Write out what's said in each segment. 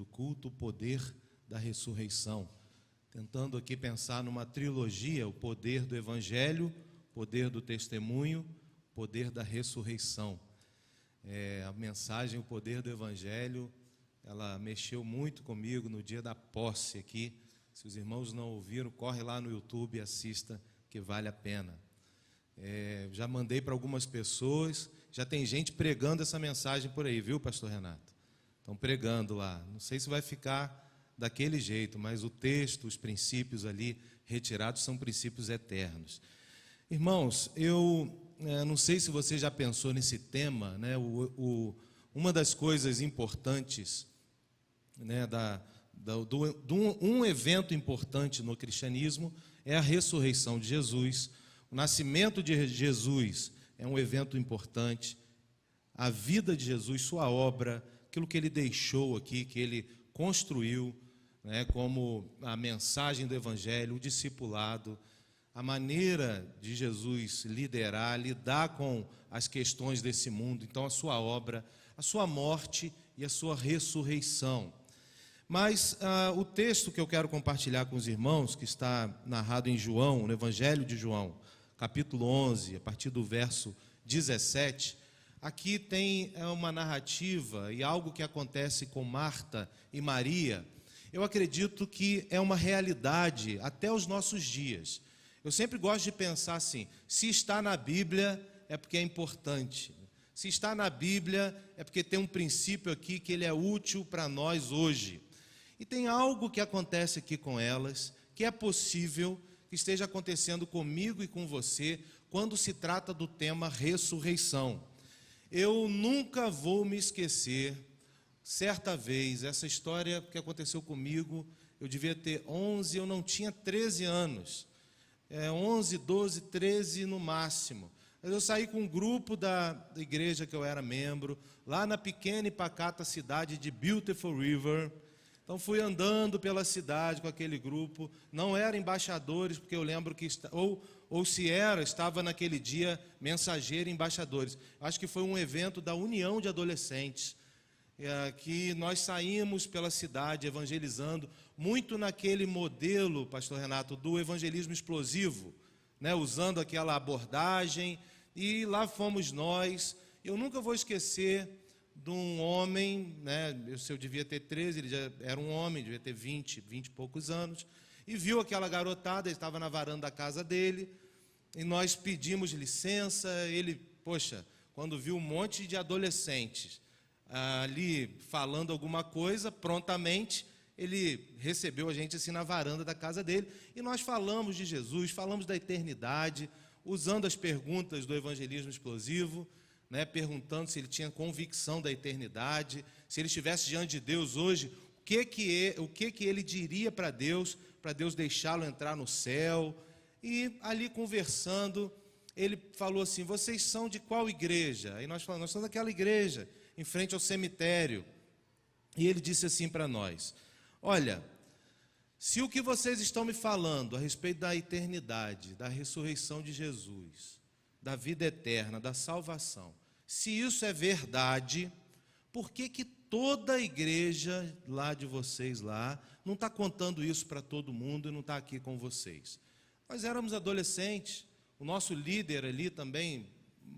do culto, o poder da ressurreição. Tentando aqui pensar numa trilogia, o poder do Evangelho, o poder do testemunho, o poder da ressurreição. A mensagem, o poder do Evangelho, ela mexeu muito comigo no dia da posse aqui. Se os irmãos não ouviram, corre lá no YouTube e assista, que vale a pena. Já mandei para algumas pessoas, já tem gente pregando essa mensagem por aí, viu, pastor Renato? Estão pregando lá. Não sei se vai ficar daquele jeito, mas o texto, os princípios ali retirados são princípios eternos. Irmãos, eu não sei se você já pensou nesse tema, né? Uma das coisas importantes, né, um evento importante no cristianismo é a ressurreição de Jesus. O nascimento de Jesus é um evento importante. A vida de Jesus, sua obra, aquilo que ele deixou aqui, que ele construiu, né, como a mensagem do Evangelho, o discipulado, a maneira de Jesus lidar com as questões desse mundo. Então, a sua obra, a sua morte e a sua ressurreição. Mas o texto que eu quero compartilhar com os irmãos, que está narrado em João, no Evangelho de João, capítulo 11, a partir do verso 17, aqui tem uma narrativa e algo que acontece com Marta e Maria. Eu acredito que é uma realidade até os nossos dias. Eu sempre gosto de pensar assim, se está na Bíblia é porque é importante. Se está na Bíblia é porque tem um princípio aqui que ele é útil para nós hoje. E tem algo que acontece aqui com elas, que é possível que esteja acontecendo comigo e com você, quando se trata do tema ressurreição. Eu nunca vou me esquecer, certa vez, essa história que aconteceu comigo, eu devia ter 11, eu não tinha 13 anos. 11, 12, 13 no máximo. Eu saí com um grupo da igreja que eu era membro, lá na pequena e pacata cidade de Beautiful River. Então fui andando pela cidade com aquele grupo, não eram embaixadores, porque eu lembro que, ou se era, estava naquele dia mensageiro e embaixadores. Acho que foi um evento da União de Adolescentes, que nós saímos pela cidade evangelizando, muito naquele modelo, pastor Renato, do evangelismo explosivo, né, usando aquela abordagem, e lá fomos nós. Eu nunca vou esquecer de um homem, né, eu devia ter 13, ele já era um homem, devia ter 20 e poucos anos, e viu aquela garotada, ele estava na varanda da casa dele, e nós pedimos licença. Ele, poxa, quando viu um monte de adolescentes ali falando alguma coisa, prontamente ele recebeu a gente assim na varanda da casa dele, e nós falamos de Jesus, falamos da eternidade, usando as perguntas do evangelismo explosivo, né, perguntando se ele tinha convicção da eternidade, se ele estivesse diante de Deus hoje, o que ele diria para Deus deixá-lo entrar no céu. E ali conversando, ele falou assim: vocês são de qual igreja? Aí nós falamos: nós somos daquela igreja, em frente ao cemitério. E ele disse assim para nós: olha, se o que vocês estão me falando a respeito da eternidade, da ressurreição de Jesus, da vida eterna, da salvação, se isso é verdade, por que toda a igreja lá de vocês lá não está contando isso para todo mundo e não está aqui com vocês? Nós éramos adolescentes, o nosso líder ali também,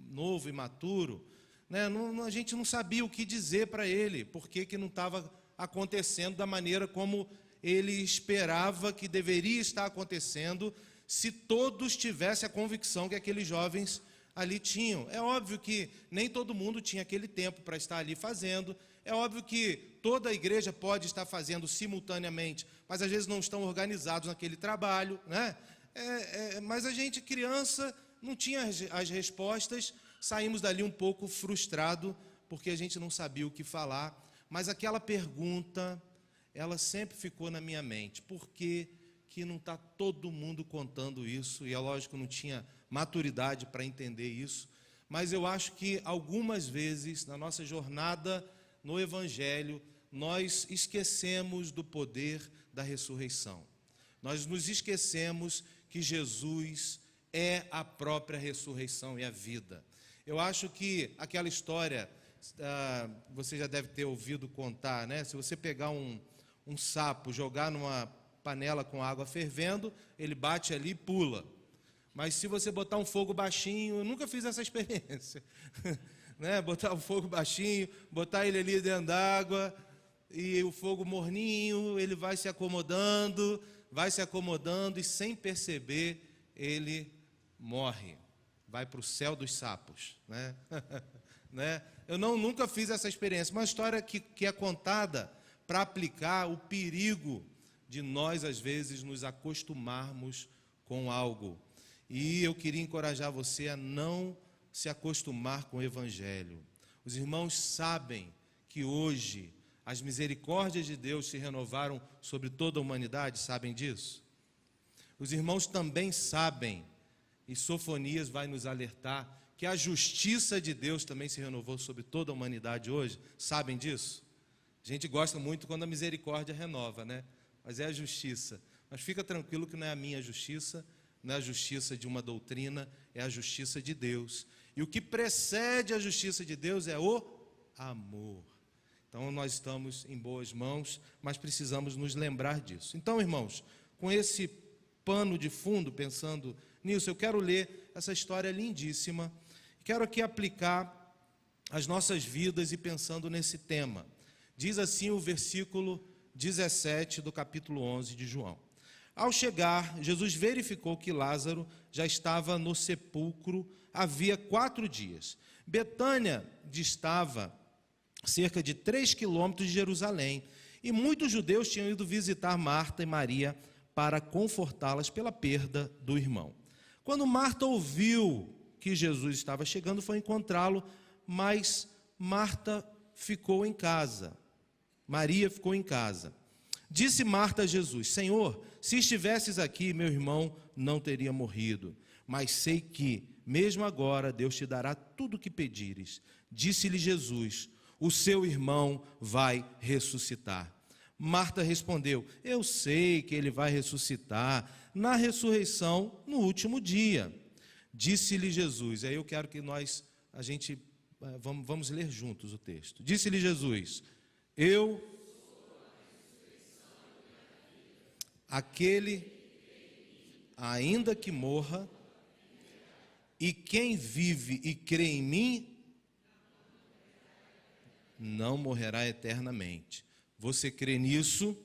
novo e maturo, né, a gente não sabia o que dizer para ele, porque não estava acontecendo da maneira como ele esperava que deveria estar acontecendo, se todos tivessem a convicção que aqueles jovens ali tinham. É óbvio que nem todo mundo tinha aquele tempo para estar ali fazendo, é óbvio que toda a igreja pode estar fazendo simultaneamente, mas às vezes não estão organizados naquele trabalho, né? Mas a gente, criança, não tinha as respostas, saímos dali um pouco frustrado, porque a gente não sabia o que falar, mas aquela pergunta, ela sempre ficou na minha mente: por que não está todo mundo contando isso? E é lógico, não tinha maturidade para entender isso, mas eu acho que algumas vezes, na nossa jornada no Evangelho, nós esquecemos do poder da ressurreição. Nós nos esquecemos que Jesus é a própria ressurreição e a vida. Eu acho que aquela história Você já deve ter ouvido contar, né? Se você pegar um sapo, jogar numa panela com água fervendo, ele bate ali e pula. Mas se você botar um fogo baixinho, eu nunca fiz essa experiência, né? Botar o fogo baixinho, botar ele ali dentro d'água, e o fogo morninho, ele vai se acomodando, e sem perceber, ele morre. Vai para o céu dos sapos, né? Né? Eu nunca fiz essa experiência, uma história que é contada para aplicar o perigo de nós, às vezes, nos acostumarmos com algo. E eu queria encorajar você a não se acostumar com o Evangelho. Os irmãos sabem que hoje as misericórdias de Deus se renovaram sobre toda a humanidade, sabem disso? Os irmãos também sabem, e Sofonias vai nos alertar, que a justiça de Deus também se renovou sobre toda a humanidade hoje, sabem disso? A gente gosta muito quando a misericórdia renova, né? Mas é a justiça. Mas fica tranquilo que não é a minha justiça, não é a justiça de uma doutrina, é a justiça de Deus. E o que precede a justiça de Deus é o amor. Então nós estamos em boas mãos, mas precisamos nos lembrar disso. Então, irmãos, com esse pano de fundo, pensando nisso, eu quero ler essa história lindíssima. Quero aqui aplicar as nossas vidas e pensando nesse tema. Diz assim o versículo 17 do capítulo 11 de João. Ao chegar, Jesus verificou que Lázaro já estava no sepulcro havia 4 dias. Betânia distava cerca de 3 quilômetros de Jerusalém, e muitos judeus tinham ido visitar Marta e Maria para confortá-las pela perda do irmão. Quando Marta ouviu que Jesus estava chegando, foi encontrá-lo, mas Marta ficou em casa. Maria ficou em casa. Disse Marta a Jesus: Senhor, se estivesses aqui, meu irmão não teria morrido. Mas sei que, mesmo agora, Deus te dará tudo o que pedires. Disse-lhe Jesus: o seu irmão vai ressuscitar. Marta respondeu: eu sei que ele vai ressuscitar na ressurreição no último dia. Disse-lhe Jesus, aí eu quero que vamos ler juntos o texto. Disse-lhe Jesus: aquele, ainda que morra, e quem vive e crê em mim, não morrerá eternamente. Você crê nisso?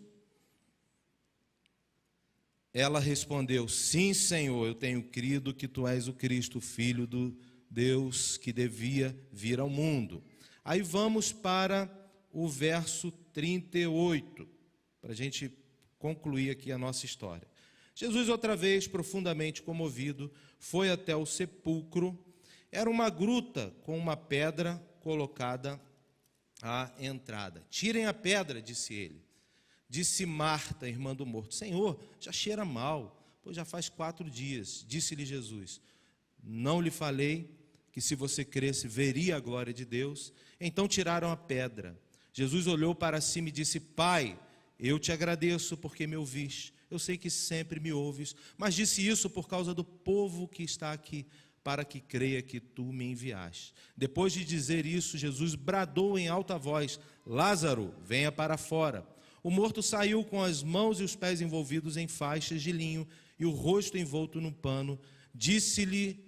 Ela respondeu: sim, Senhor, eu tenho crido que tu és o Cristo, o Filho do Deus que devia vir ao mundo. Aí vamos para o verso 38, para a gente concluir aqui a nossa história. Jesus, outra vez, profundamente comovido, foi até o sepulcro. Era uma gruta com uma pedra colocada à entrada. Tirem a pedra, disse ele. Disse Marta, irmã do morto: Senhor, já cheira mal, pois já faz 4 dias. Disse-lhe Jesus: não lhe falei que se você cresce, veria a glória de Deus? Então tiraram a pedra. Jesus olhou para cima e disse: Pai, eu te agradeço porque me ouviste. Eu sei que sempre me ouves, mas disse isso por causa do povo que está aqui, para que creia que tu me enviaste. Depois de dizer isso, Jesus bradou em alta voz: Lázaro, venha para fora. O morto saiu com as mãos e os pés envolvidos em faixas de linho e o rosto envolto num pano. Disse-lhe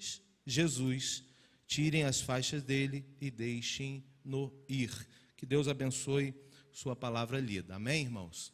Jesus: tirem as faixas dele e deixem-no ir. Que Deus abençoe sua palavra lida. Amém, irmãos?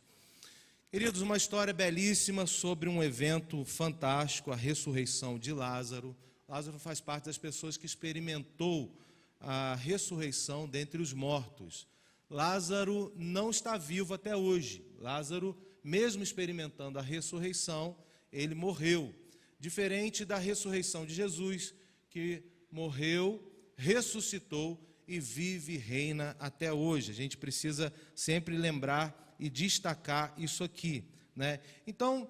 Queridos, uma história belíssima sobre um evento fantástico, a ressurreição de Lázaro. Lázaro faz parte das pessoas que experimentou a ressurreição dentre os mortos. Lázaro não está vivo até hoje. Lázaro, mesmo experimentando a ressurreição, ele morreu. Diferente da ressurreição de Jesus, que morreu, ressuscitou e vive e reina até hoje. A gente precisa sempre lembrar e destacar isso aqui, né? Então,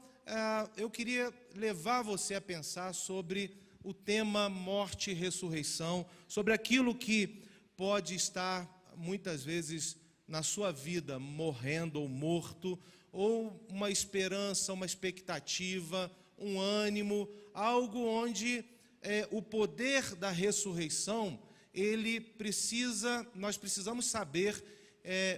eu queria levar você a pensar sobre o tema morte e ressurreição, sobre aquilo que pode estar muitas vezes na sua vida morrendo ou morto, ou uma esperança, uma expectativa, um ânimo, algo onde o poder da ressurreição nós precisamos saber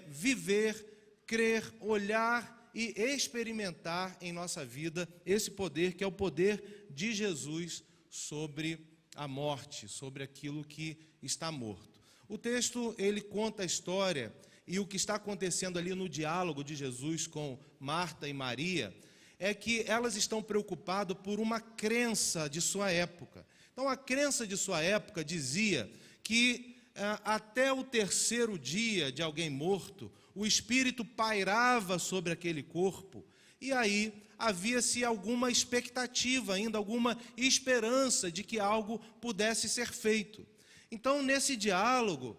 viver, crer, olhar e experimentar em nossa vida esse poder, que é o poder de Jesus sobre a morte, sobre aquilo que está morto. O texto, ele conta a história e o que está acontecendo ali no diálogo de Jesus com Marta e Maria é que elas estão preocupadas por uma crença de sua época. Então, a crença de sua época dizia que até o terceiro dia de alguém morto, o espírito pairava sobre aquele corpo, e aí havia-se alguma expectativa ainda, alguma esperança de que algo pudesse ser feito. Então, nesse diálogo,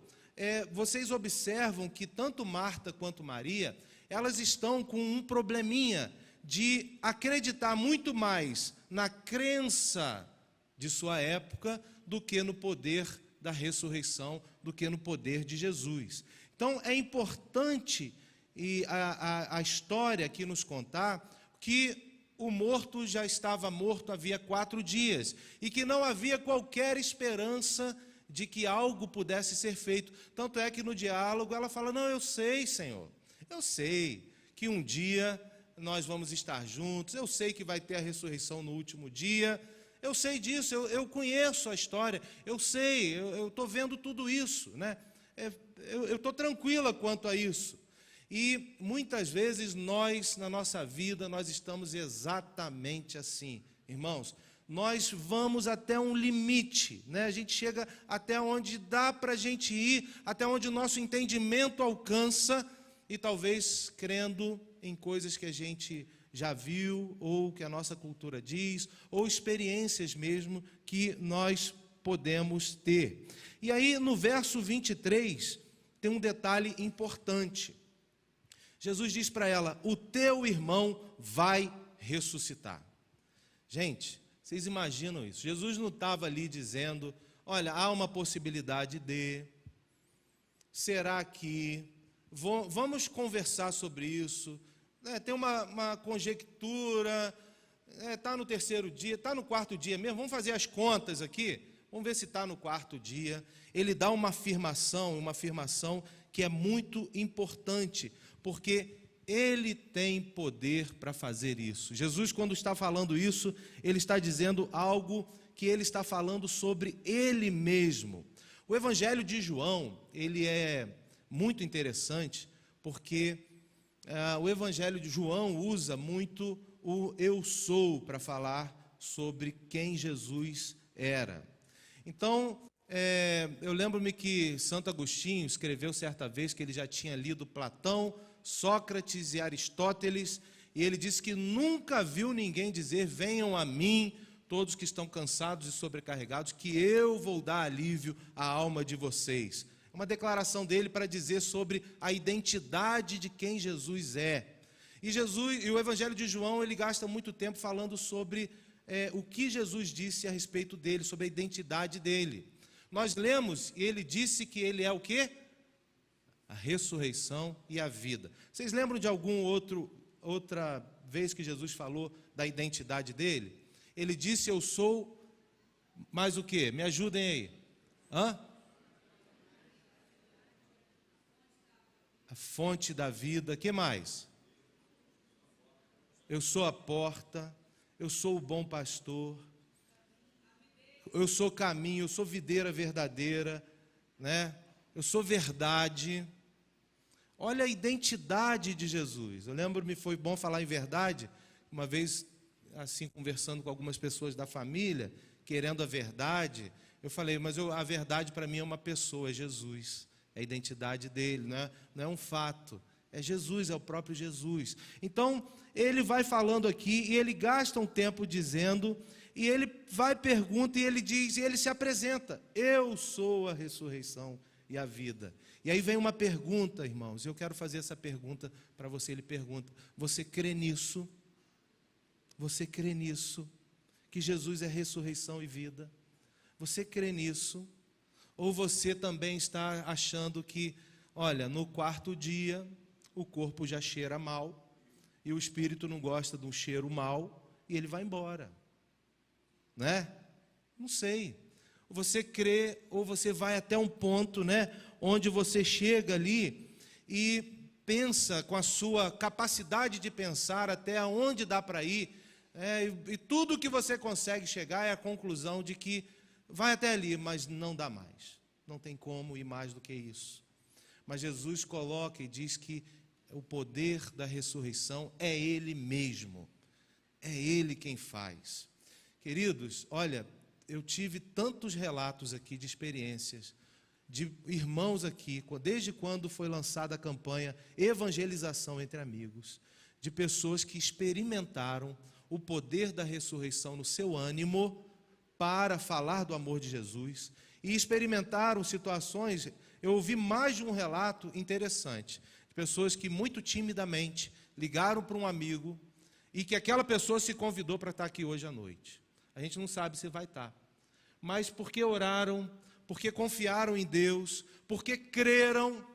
vocês observam que tanto Marta quanto Maria, elas estão com um probleminha de acreditar muito mais na crença de sua época do que no poder da ressurreição, do que no poder de Jesus. Então, é importante a história aqui nos contar que o morto já estava morto havia 4 dias e que não havia qualquer esperança de que algo pudesse ser feito. Tanto é que no diálogo ela fala: não, eu sei, Senhor, eu sei que um dia nós vamos estar juntos, eu sei que vai ter a ressurreição no último dia, eu sei disso, eu conheço a história, eu sei, eu estou vendo tudo isso, né? Eu estou tranquila quanto a isso. E muitas vezes nós, na nossa vida, nós estamos exatamente assim, irmãos. Nós vamos até um limite, né? A gente chega até onde dá para a gente ir, até onde o nosso entendimento alcança, e talvez crendo em coisas que a gente já viu, ou que a nossa cultura diz, ou experiências mesmo que nós podemos ter. E aí, no verso 23, tem um detalhe importante. Jesus diz para ela: o teu irmão vai ressuscitar. Gente, vocês imaginam isso? Jesus não estava ali dizendo: olha, há uma possibilidade de, será que, vamos conversar sobre isso, tem uma conjectura, está no terceiro dia, está no quarto dia mesmo, vamos fazer as contas aqui, vamos ver se está no quarto dia. Ele dá uma afirmação que é muito importante, porque ele tem poder para fazer isso. Jesus, quando está falando isso, ele está dizendo algo que ele está falando sobre ele mesmo. O Evangelho de João, ele é muito interessante, porque o Evangelho de João usa muito o eu sou para falar sobre quem Jesus era. Então, eu lembro-me que Santo Agostinho escreveu certa vez que ele já tinha lido Platão, Sócrates e Aristóteles, e ele disse que nunca viu ninguém dizer: venham a mim, todos que estão cansados e sobrecarregados, que eu vou dar alívio à alma de vocês. Uma declaração dele para dizer sobre a identidade de quem Jesus é. E o Evangelho de João, ele gasta muito tempo falando sobre o que Jesus disse a respeito dele, sobre a identidade dele. Nós lemos, e ele disse que ele é o quê? A ressurreição e a vida. Vocês lembram de outra vez que Jesus falou da identidade dele? Ele disse: eu sou, mais o quê? Me ajudem aí. A fonte da vida. Que mais? Eu sou a porta, eu sou o bom pastor, eu sou caminho, eu sou videira verdadeira, né? Eu sou verdade. Olha a identidade de Jesus. Eu lembro-me, foi bom falar em verdade, uma vez, assim, conversando com algumas pessoas da família, querendo a verdade, eu falei: mas a verdade para mim é uma pessoa, é Jesus, é a identidade dele, não é um fato, é Jesus, é o próprio Jesus. Então, ele vai falando aqui, e ele gasta um tempo dizendo, e ele vai, pergunta, e ele diz, e ele se apresenta: eu sou a ressurreição e a vida. E aí vem uma pergunta, irmãos, eu quero fazer essa pergunta para você. Ele pergunta: você crê nisso? Você crê nisso? Que Jesus é ressurreição e vida? Você crê nisso? Ou você também está achando que, olha, no quarto dia, o corpo já cheira mal, e o espírito não gosta de um cheiro mal, e ele vai embora? Né? Não sei. você crê, ou você vai até um ponto, né, onde você chega ali e pensa com a sua capacidade de pensar até onde dá para ir, e tudo que você consegue chegar é a conclusão de que vai até ali, mas não dá mais, não tem como ir mais do que isso. Mas Jesus coloca e diz que o poder da ressurreição é Ele mesmo, é Ele quem faz. Queridos, olha, eu tive tantos relatos aqui de experiências, de irmãos aqui, desde quando foi lançada a campanha Evangelização entre Amigos, de pessoas que experimentaram o poder da ressurreição no seu ânimo para falar do amor de Jesus, e experimentaram situações. Eu ouvi mais de um relato interessante, de pessoas que muito timidamente ligaram para um amigo, e que aquela pessoa se convidou para estar aqui hoje à noite. A gente não sabe se vai estar, mas porque oraram, porque confiaram em Deus, porque creram,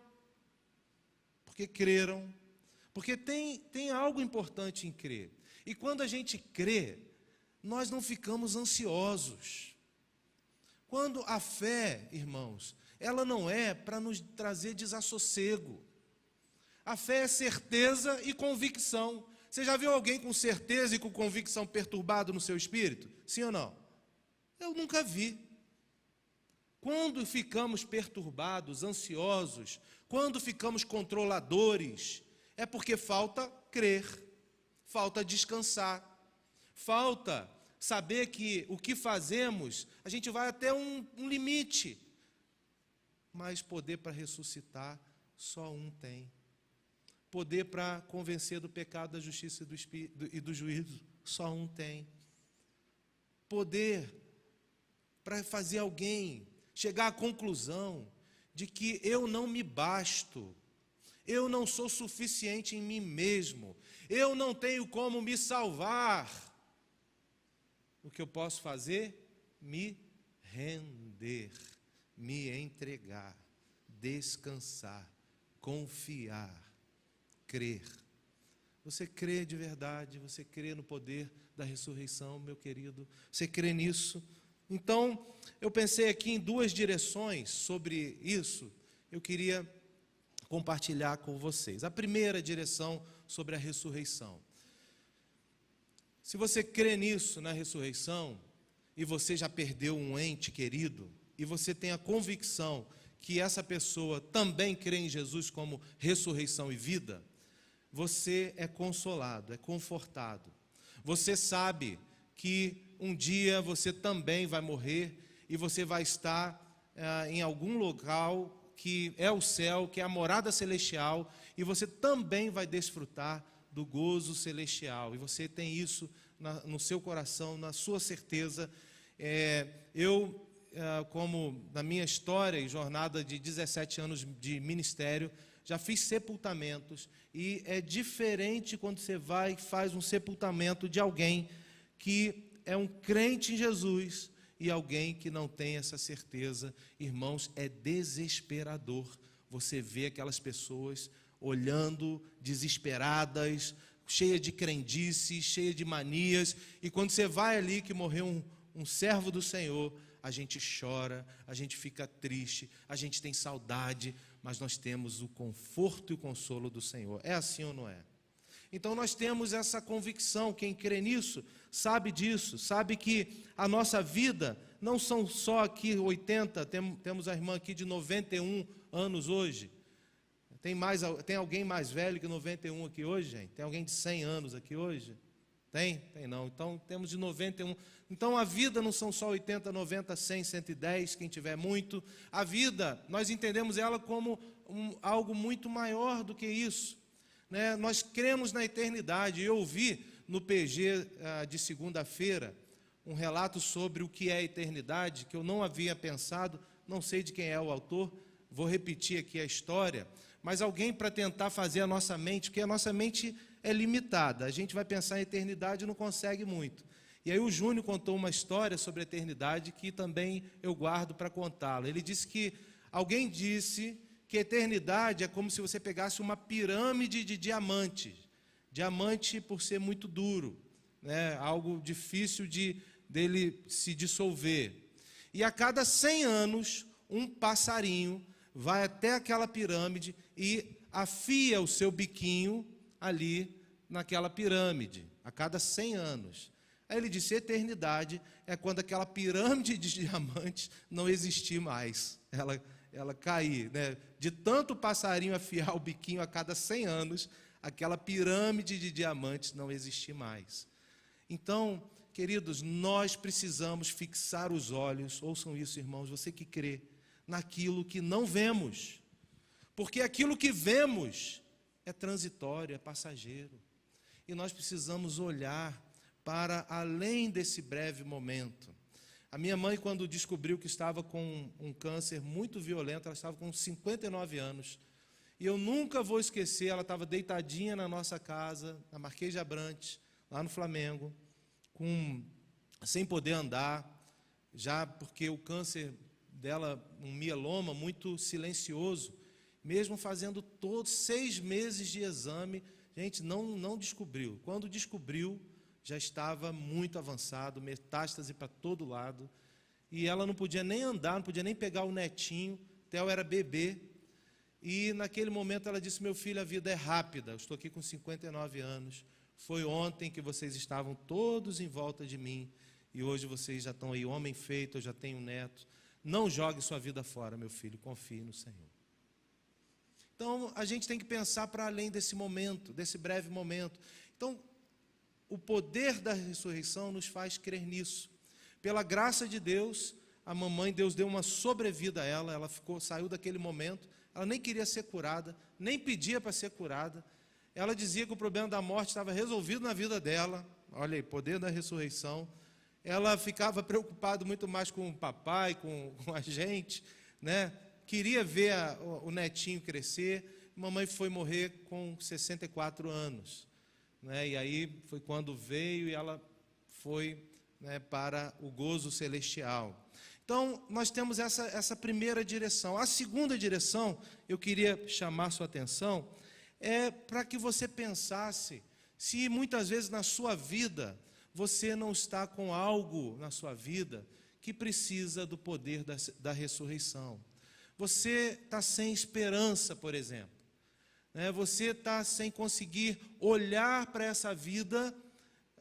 porque tem algo importante em crer. E quando a gente crê, nós não ficamos ansiosos. Quando a fé, irmãos, ela não é para nos trazer desassossego. A fé é certeza e convicção. Você já viu alguém com certeza e com convicção perturbado no seu espírito? Sim ou não? Eu nunca vi. Quando ficamos perturbados, ansiosos, quando ficamos controladores, é porque falta crer, falta descansar, falta saber que o que fazemos, a gente vai até um limite, mas poder para ressuscitar, só um tem. Poder para convencer do pecado, da justiça e do juízo, só um tem. Poder para fazer alguém chegar à conclusão de que eu não me basto, eu não sou suficiente em mim mesmo, eu não tenho como me salvar. O que eu posso fazer? Me render, me entregar, descansar, confiar, crer. Você crê de verdade? Você crê no poder da ressurreição, meu querido? Você crê nisso? Então, eu pensei aqui em duas direções sobre isso, eu queria compartilhar com vocês. A primeira direção sobre a ressurreição. Se você crê nisso, na ressurreição, e você já perdeu um ente querido, e você tem a convicção que essa pessoa também crê em Jesus como ressurreição e vida, você é consolado, é confortado. Você sabe que um dia você também vai morrer e você vai estar em algum local que é o céu, que é a morada celestial, e você também vai desfrutar do gozo celestial. E você tem isso no seu coração, na sua certeza. Como na minha história e jornada de 17 anos de ministério, já fiz sepultamentos, e é diferente quando você vai e faz um sepultamento de alguém que é um crente em Jesus e alguém que não tem essa certeza. Irmãos, é desesperador você ver aquelas pessoas olhando desesperadas, cheia de crendices, cheia de manias, e quando você vai ali que morreu um servo do Senhor, a gente chora, a gente fica triste, a gente tem saudade, mas nós temos o conforto e o consolo do Senhor. É assim ou não é? Então nós temos essa convicção, quem crê nisso, sabe disso, sabe que a nossa vida não são só aqui 80, temos a irmã aqui de 91 anos hoje. Tem alguém mais velho que 91 aqui hoje, gente? Tem alguém de 100 anos aqui hoje? Tem? Tem não. Então temos de 91. Então a vida não são só 80, 90, 100, 110, quem tiver muito. A vida, nós entendemos ela como algo muito maior do que isso, né? Nós cremos na eternidade. Eu ouvi no PG de segunda-feira um relato sobre o que é a eternidade, que eu não havia pensado, não sei de quem é o autor, vou repetir aqui a história, mas alguém para tentar fazer a nossa mente, porque a nossa mente é limitada, a gente vai pensar em eternidade e não consegue muito. E aí o Júnior contou uma história sobre a eternidade que também eu guardo para contá-la. Ele disse que alguém disse que a eternidade é como se você pegasse uma pirâmide de diamantes. Diamante por ser muito duro, né? Algo difícil dele se dissolver. E a cada 100 anos, um passarinho vai até aquela pirâmide e afia o seu biquinho ali naquela pirâmide, a cada 100 anos. Aí ele disse, eternidade é quando aquela pirâmide de diamantes não existir mais, ela cair, né? De tanto passarinho afiar o biquinho a cada 100 anos, aquela pirâmide de diamantes não existir mais. Então, queridos, nós precisamos fixar os olhos, ouçam isso, irmãos, você que crê, naquilo que não vemos, porque aquilo que vemos é transitório, é passageiro, e nós precisamos olhar para além desse breve momento. A minha mãe, quando descobriu que estava com um câncer muito violento, ela estava com 59 anos, e eu nunca vou esquecer, ela estava deitadinha na nossa casa, na Marquês de Abrantes, lá no Flamengo, sem poder andar, já porque o câncer dela, um mieloma muito silencioso, mesmo fazendo todos 6 meses de exame, gente, não descobriu. Quando descobriu, já estava muito avançado, metástase para todo lado, e ela não podia nem andar, não podia nem pegar o netinho, Theo era bebê, e naquele momento ela disse, meu filho, a vida é rápida, eu estou aqui com 59 anos, foi ontem que vocês estavam todos em volta de mim, e hoje vocês já estão aí, homem feito, eu já tenho um neto, não jogue sua vida fora, meu filho, confie no Senhor. Então, a gente tem que pensar para além desse momento, desse breve momento. Então, o poder da ressurreição nos faz crer nisso. Pela graça de Deus, a mamãe, Deus deu uma sobrevida a ela, ela saiu daquele momento, ela nem queria ser curada, nem pedia para ser curada, ela dizia que o problema da morte estava resolvido na vida dela, olha aí, poder da ressurreição, ela ficava preocupada muito mais com o papai, com a gente, né? Queria ver o netinho crescer, mamãe foi morrer com 64 anos. Né? E aí foi quando veio e ela foi, né, para o gozo celestial. Então, nós temos essa primeira direção. A segunda direção, eu queria chamar sua atenção, é para que você pensasse se muitas vezes na sua vida você não está com algo na sua vida que precisa do poder da ressurreição. Você está sem esperança, por exemplo. Você está sem conseguir olhar para essa vida,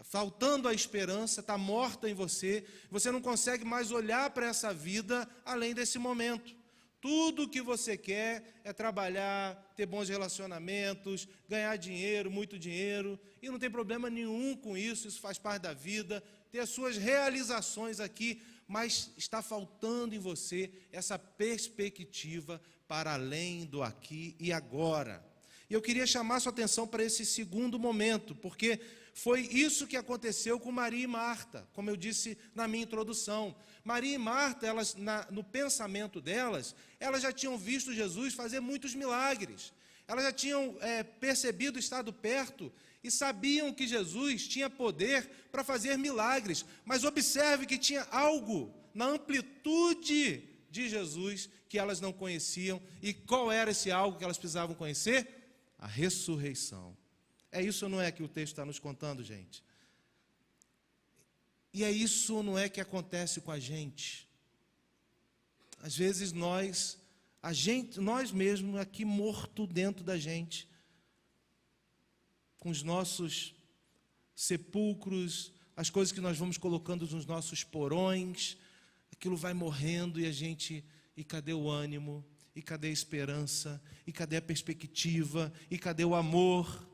faltando a esperança, está morta em você, você não consegue mais olhar para essa vida além desse momento. Tudo o que você quer é trabalhar, ter bons relacionamentos, ganhar dinheiro, muito dinheiro, e não tem problema nenhum com isso, isso faz parte da vida, ter as suas realizações aqui, mas está faltando em você essa perspectiva para além do aqui e agora. E eu queria chamar sua atenção para esse segundo momento, porque foi isso que aconteceu com Maria e Marta, como eu disse na minha introdução. Maria e Marta, no pensamento delas, elas já tinham visto Jesus fazer muitos milagres. Elas já tinham percebido, estado perto, e sabiam que Jesus tinha poder para fazer milagres. Mas observe que tinha algo na amplitude de Jesus que elas não conheciam. E qual era esse algo que elas precisavam conhecer? A ressurreição. É isso, não é, que o texto está nos contando, gente? E é isso, não é, que acontece com a gente? Às vezes nós mesmos aqui morto dentro da gente, com os nossos sepulcros, as coisas que nós vamos colocando nos nossos porões, aquilo vai morrendo e cadê o ânimo? E cadê a esperança? E cadê a perspectiva? E cadê o amor?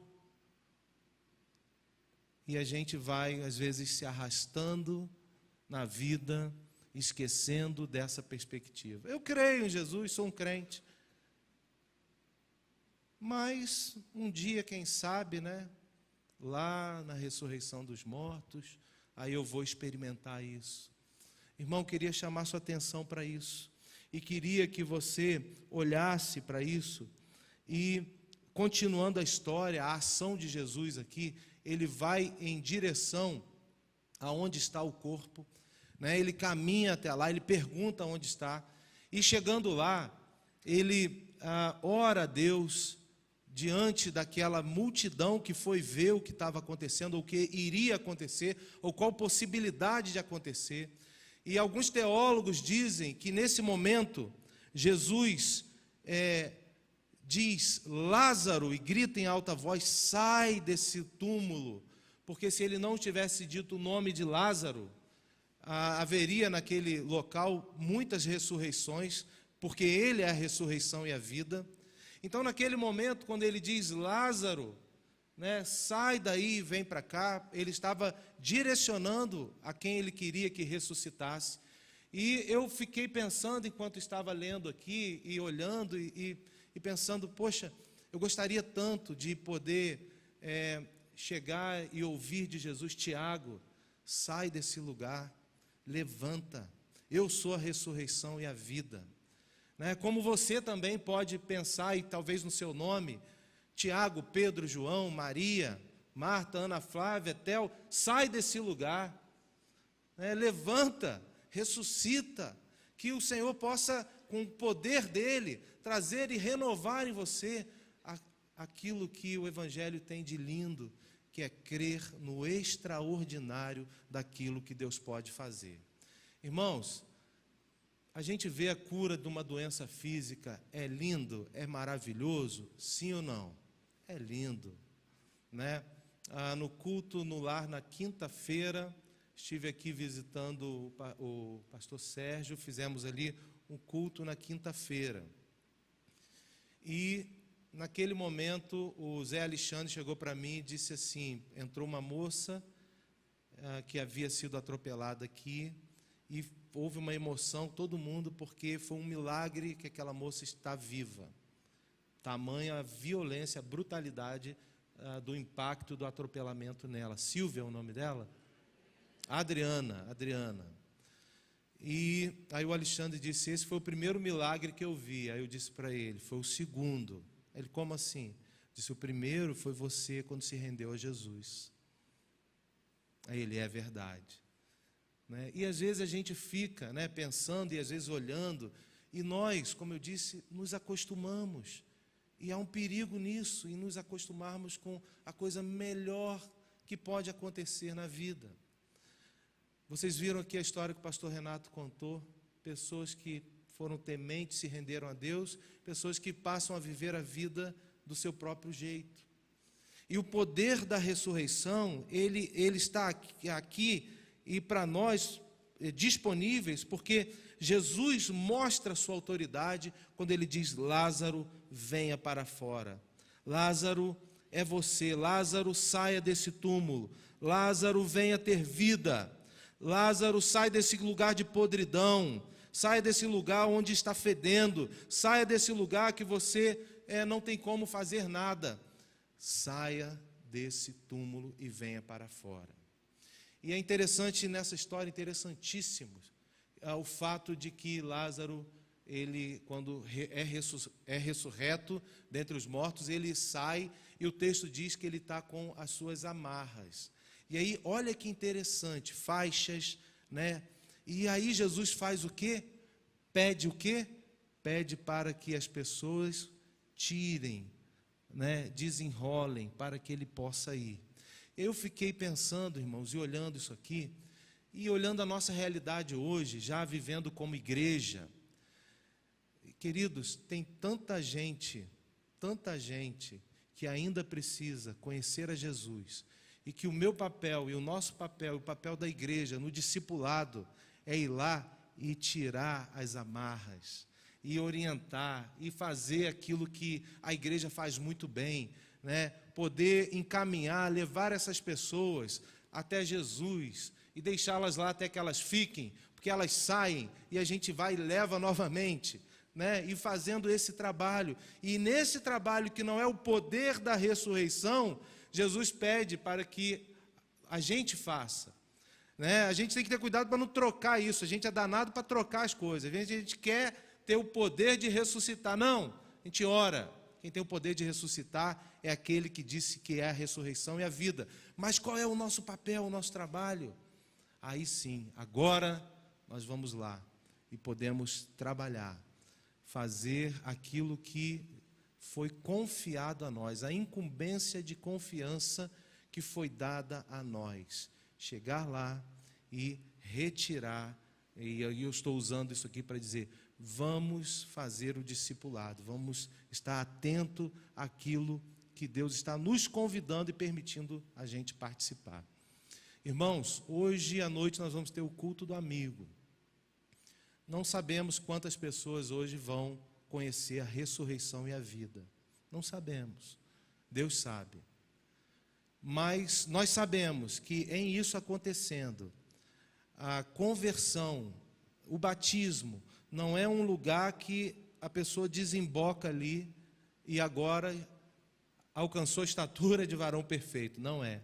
E a gente vai, às vezes, se arrastando na vida, esquecendo dessa perspectiva. Eu creio em Jesus, sou um crente. Mas, um dia, quem sabe, né? Lá na ressurreição dos mortos, aí eu vou experimentar isso. Irmão, queria chamar sua atenção para isso. E queria que você olhasse para isso e, continuando a história, a ação de Jesus aqui, ele vai em direção aonde está o corpo, né? Ele caminha até lá, ele pergunta onde está, e chegando lá, ele ora a Deus diante daquela multidão que foi ver o que estava acontecendo, ou o que iria acontecer, ou qual possibilidade de acontecer. E alguns teólogos dizem que nesse momento Jesus diz Lázaro e grita em alta voz: sai desse túmulo, porque se ele não tivesse dito o nome de Lázaro, haveria naquele local muitas ressurreições, porque ele é a ressurreição e a vida. Então naquele momento, quando ele diz Lázaro, sai daí e vem para cá, ele estava direcionando a quem ele queria que ressuscitasse. E eu fiquei pensando, enquanto estava lendo aqui, e olhando, e pensando, poxa, eu gostaria tanto de poder chegar e ouvir de Jesus: Tiago, sai desse lugar, levanta, eu sou a ressurreição e a vida. Como você também pode pensar, e talvez no seu nome, Tiago, Pedro, João, Maria, Marta, Ana Flávia, Tel, sai desse lugar, levanta, ressuscita, que o Senhor possa, com o poder dEle, trazer e renovar em você aquilo que o Evangelho tem de lindo, que é crer no extraordinário daquilo que Deus pode fazer. Irmãos, a gente vê a cura de uma doença física, é lindo, é maravilhoso, sim ou não? É lindo, no culto no lar, na quinta-feira, estive aqui visitando o pastor Sérgio, fizemos ali um culto na quinta-feira. E naquele momento o Zé Alexandre chegou para mim e disse assim: entrou uma moça que havia sido atropelada aqui, e houve uma emoção, todo mundo, porque foi um milagre que aquela moça está viva. Tamanha a violência, a brutalidade do impacto do atropelamento nela. Silvia é o nome dela? Adriana. E aí o Alexandre disse: esse foi o primeiro milagre que eu vi. Aí eu disse para ele: foi o segundo. Ele: como assim? Disse: o primeiro foi você quando se rendeu a Jesus. Aí ele: é verdade. E às vezes a gente fica pensando, e às vezes olhando, e nós, como eu disse, nos acostumamos. E há um perigo nisso, em nos acostumarmos com a coisa melhor que pode acontecer na vida. Vocês viram aqui a história que o pastor Renato contou, pessoas que foram tementes, se renderam a Deus, pessoas que passam a viver a vida do seu próprio jeito. E o poder da ressurreição, ele está aqui e para nós disponíveis, porque Jesus mostra a sua autoridade quando ele diz: Lázaro, venha para fora. Lázaro, é você. Lázaro, saia desse túmulo. Lázaro, venha ter vida. Lázaro, sai desse lugar de podridão. Saia desse lugar onde está fedendo. Saia desse lugar que você não tem como fazer nada. Saia desse túmulo e venha para fora. E é interessante nessa história, interessantíssimo, o fato de que Lázaro, ele, quando é ressurreto dentre os mortos, ele sai, e o texto diz que ele está com as suas amarras. E aí, olha que interessante, faixas, E aí Jesus faz o quê? Pede o quê? Pede para que as pessoas tirem, desenrolem, para que ele possa ir. Eu fiquei pensando, irmãos, e olhando isso aqui, e olhando a nossa realidade hoje, já vivendo como igreja. Queridos, tem tanta gente que ainda precisa conhecer a Jesus, e que o meu papel e o nosso papel, o papel da igreja no discipulado, é ir lá e tirar as amarras, e orientar, e fazer aquilo que a igreja faz muito bem, poder encaminhar, levar essas pessoas até Jesus e deixá-las lá até que elas fiquem, porque elas saem e a gente vai e leva novamente, e fazendo esse trabalho. E nesse trabalho, que não é o poder da ressurreição, Jesus pede para que a gente faça. A gente tem que ter cuidado para não trocar isso. A gente é danado para trocar as coisas. Às vezes a gente quer ter o poder de ressuscitar. Não, a gente ora. Quem tem o poder de ressuscitar é aquele que disse que é a ressurreição e a vida. Mas qual é o nosso papel, o nosso trabalho? Aí sim, agora nós vamos lá e podemos trabalhar, fazer aquilo que foi confiado a nós, a incumbência de confiança que foi dada a nós. Chegar lá e retirar E aí eu estou usando isso aqui para dizer, vamos fazer o discipulado, vamos estar atento àquilo que Deus está nos convidando e permitindo a gente participar. Irmãos, hoje à noite nós vamos ter o culto do amigo. Não sabemos quantas pessoas hoje vão conhecer a ressurreição e a vida. Não sabemos. Deus sabe. Mas nós sabemos que em isso acontecendo, a conversão, o batismo, não é um lugar que a pessoa desemboca ali e agora alcançou a estatura de varão perfeito. Não é.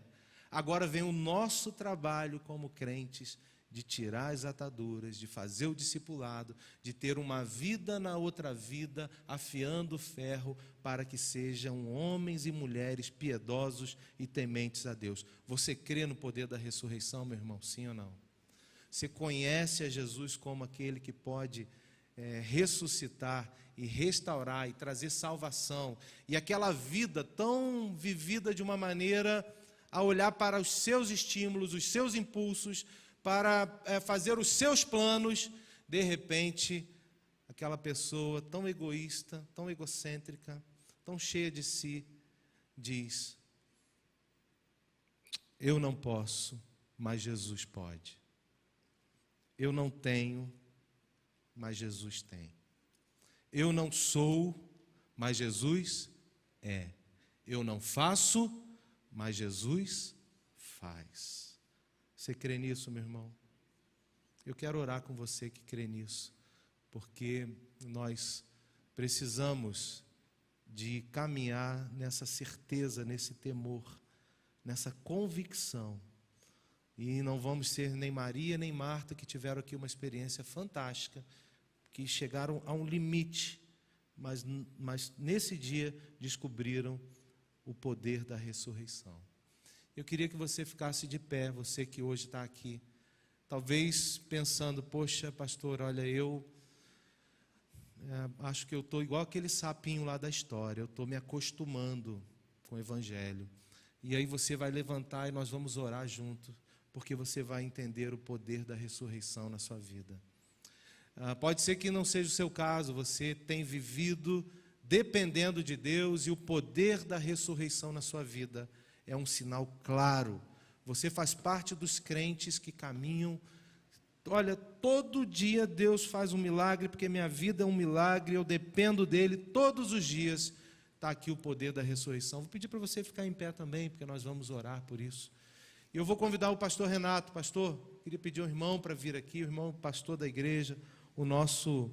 Agora vem o nosso trabalho como crentes de tirar as ataduras, de fazer o discipulado, de ter uma vida na outra vida, afiando o ferro para que sejam homens e mulheres piedosos e tementes a Deus. Você crê no poder da ressurreição, meu irmão? Sim ou não? Você conhece a Jesus como aquele que pode ressuscitar e restaurar e trazer salvação, e aquela vida tão vivida de uma maneira a olhar para os seus estímulos, os seus impulsos, para fazer os seus planos, de repente, aquela pessoa tão egoísta, tão egocêntrica, tão cheia de si, diz: eu não posso, mas Jesus pode. Eu não tenho, mas Jesus tem. Eu não sou, mas Jesus é. Eu não faço, mas Jesus faz. Você crê nisso, meu irmão? Eu quero orar com você que crê nisso, porque nós precisamos de caminhar nessa certeza, nesse temor, nessa convicção. E não vamos ser nem Maria nem Marta, que tiveram aqui uma experiência fantástica, que chegaram a um limite, mas nesse dia descobriram o poder da ressurreição. Eu queria que você ficasse de pé, você que hoje está aqui, talvez pensando: poxa, pastor, olha, eu acho que eu estou igual aquele sapinho lá da história, eu estou me acostumando com o Evangelho. E aí você vai levantar e nós vamos orar junto, porque você vai entender o poder da ressurreição na sua vida. Pode ser que não seja o seu caso, você tem vivido dependendo de Deus, e o poder da ressurreição na sua vida é um sinal claro. Você faz parte dos crentes que caminham. Olha, todo dia Deus faz um milagre, porque minha vida é um milagre, eu dependo dele todos os dias. Está aqui o poder da ressurreição. Vou pedir para você ficar em pé também, porque nós vamos orar por isso. E eu vou convidar o pastor Renato. Pastor, queria pedir ao irmão para vir aqui, o irmão pastor da igreja, o nosso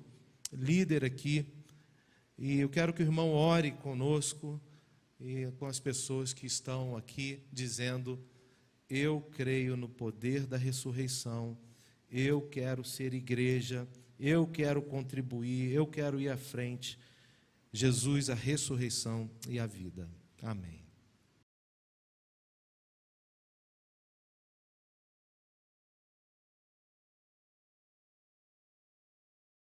líder aqui. E eu quero que o irmão ore conosco e com as pessoas que estão aqui, dizendo: eu creio no poder da ressurreição, eu quero ser igreja, eu quero contribuir, eu quero ir à frente. Jesus, a ressurreição e a vida. Amém.